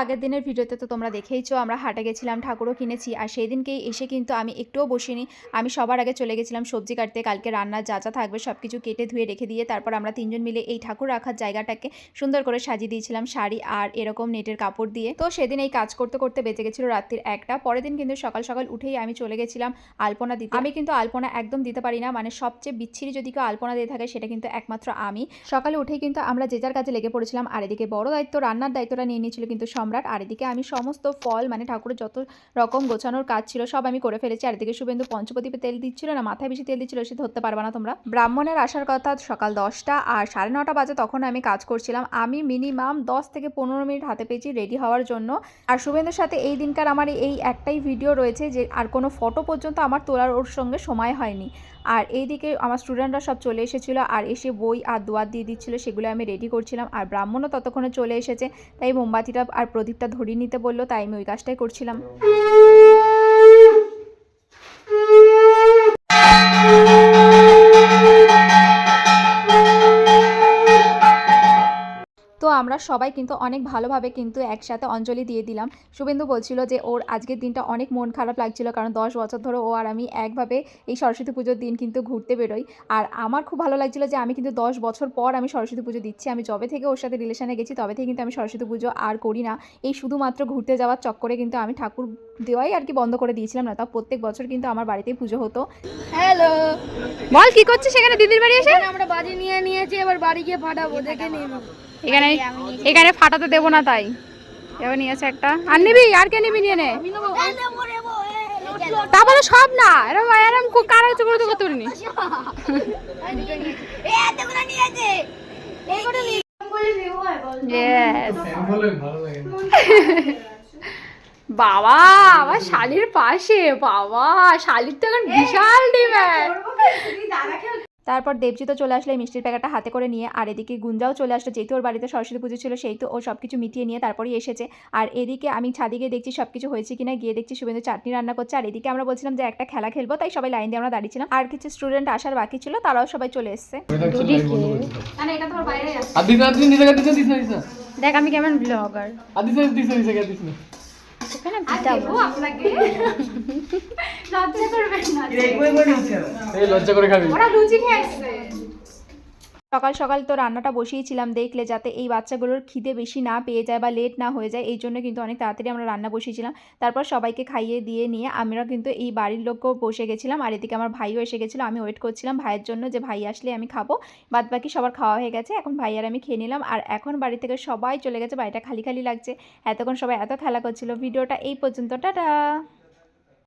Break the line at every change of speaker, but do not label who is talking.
আগের দিনের ভিডিওতে তো তোমরা দেখেইছো আমরা হাটে গেছিলাম, ঠাকুরও কিনেছি। আর সেই দিনকেই এসে কিন্তু আমি একটুও বসিনি। আমি সবার আগে চলে গেছিলাম সবজি কাটতে। কালকে রান্নার যা যা থাকবে সব কিছু কেটে ধুয়ে রেখে দিয়ে তারপর আমরা তিনজন মিলে এই ঠাকুর রাখার জায়গাটাকে সুন্দর করে সাজিয়ে দিয়েছিলাম শাড়ি আর এরকম নেটের কাপড় দিয়ে। তো সেদিন এই কাজ করতে করতে বেঁচে গেছিলো রাত্রির 1টা। পরের দিন কিন্তু সকাল সকাল উঠেই আমি চলে গেছিলাম আলপনা দিতে। আমি কিন্তু আলপনা একদম দিতে পারি না, মানে সবচেয়ে বিচ্ছিরি যদি কেউ আলপনা দিয়ে থাকে সেটা কিন্তু একমাত্র আমি। সকালে উঠেই কিন্তু আমরা যে যার কাজে লেগে পড়েছিলাম। আর এদিকে বড় দায়িত্ব রান্নার দায়িত্বটা নিয়ে নিয়েছিল কিন্তু সম্রাট। আর এদিকে আমি সমস্ত ফল মানে ঠাকুরের যত রকম গোছানোর কাজ ছিল সব আমি করে ফেলেছি। আর এদিকে শুভেন্দু পঞ্চপ্রদীপে তেল দিচ্ছিল না, মাথায় বেশি তেল দিচ্ছিল, সে ধরতে পারবে না তোমরা। ব্রাহ্মণের আসার কথা সকাল 10টা আর 9:30 বাজে তখন আমি কাজ করছিলাম। আমি মিনিমাম 10 থেকে 15 মিনিট হাতে পেয়েছি রেডি হওয়ার জন্য। আর শুভেন্দুর সাথে এই দিনকার আমার এই একটাই ভিডিও রয়েছে যে আর কোনো ফটো পর্যন্ত আমার তোলার ওর সঙ্গে সময় হয়নি। আর এইদিকে আমার স্টুডেন্টরা সব চলে এসেছিলো আর এসে বই আর দোয়াত দিয়ে দিচ্ছিলো, সেগুলো আমি রেডি করছিলাম। আর ব্রাহ্মণও ততক্ষণে চলে এসেছে, তাই মোমবাতিটা আর প্রদীপটা ধরিয়ে নিতে বললো, তাই আমি ওই কাজটাই করছিলাম। তো আমরা সবাই কিন্তু অনেক ভালোভাবে কিন্তু একসাথে অঞ্জলি দিয়ে দিলাম। শুভেন্দু বলছিল যে ওর আজকের দিনটা অনেক মন খারাপ লাগছিল, কারণ 10 বছর ধরে ও আর আমি একভাবে এই সরস্বতী পুজোর দিন কিন্তু ঘুরতে বেরোই। আর আমার খুব ভালো লাগছিল যে আমি কিন্তু 10 বছর পর আমি সরস্বতী পুজো দিচ্ছি। আমি যবে থেকে ওর সাথে রিলেশনে গেছি তবে থেকে কিন্তু আমি সরস্বতী পুজো আর করি না। এই শুধুমাত্র ঘুরতে যাওয়ার চক্করে কিন্তু আমি ঠাকুর দেওয়াই আর কি বন্ধ করে দিয়েছিলাম, না তাও প্রত্যেক বছর কিন্তু আমার বাড়িতেই পুজো হতো।
হ্যালো,
বল কি করছিস সেখানে দিদির বাড়ি এসে?
আমরা বাজি নিয়ে নিয়েছি, এবার বাড়ি গিয়ে ফাটাবো, দেখে নিন।
এখানে ফাটাতে দেবো না, তাই এবার নিয়েছে একটা। আর নিবি? আর কে নিবি? নিয়ে নে। তারপরে সব না এরকম এরকম কারো চুকরো তো করতে পারিনি। বাবা আমার শালির পাশে, বাবা শালির তো এখন বিশাল ডিমান্ড। তারপর দেবজিৎ চলে আসলে মিষ্টির প্যাকেটটা হাতে করে নিয়ে। আর এদিকে গুঞ্জাও চলে আসলো, যেহেতু ওর বাড়িতে সরস্বতী পুজো ছিল সেই তো ও সব কিছু মিটিয়ে নিয়ে তারপরেই এসেছে। আর এদিকে আমি ছাদে গিয়ে দেখছি সব কিছু হয়েছে কিনা, গিয়ে দেখছি শুভেন্দু চাটনি রান্না করছে। আর এদিকে আমরা বলছিলাম যে একটা খেলা খেলবো, তাই সবাই লাইন দিয়ে আমরা দাঁড়িয়েছিলাম। আর কিছু স্টুডেন্ট আসার বাকি ছিল, তারাও সবাই চলে এসছে। দেখ আমি কেমন ব্লগার। সকাল সকাল তো রান্নাটা বসিয়েছিলাম, দেখলে যাতে এই বাচ্চাগুলোর খিদে বেশি না পেয়ে যায় বা লেট না হয়ে যায়, এই জন্য কিন্তু অনেক তাড়াতাড়ি আমরা রান্না বসিয়েছিলাম। তারপর সবাইকে খাইয়ে দিয়ে নিয়ে আমরা কিন্তু এই বাড়ির লোককেও বসে গেছিলাম। আর এদিকে আমার ভাইও এসে গেছিলো, আমি ওয়েট করছিলাম ভাইয়ের জন্য যে ভাই আসলে আমি খাবো। বাদ বাকি সবার খাওয়া হয়ে গেছে, এখন ভাই আর আমি খেয়ে নিলাম। আর এখন বাড়ি থেকে সবাই চলে গেছে, বাড়িটা খালি খালি লাগছে। এতক্ষণ সবাই এত খেলা করছিল। ভিডিওটা এই পর্যন্ত, টাটা।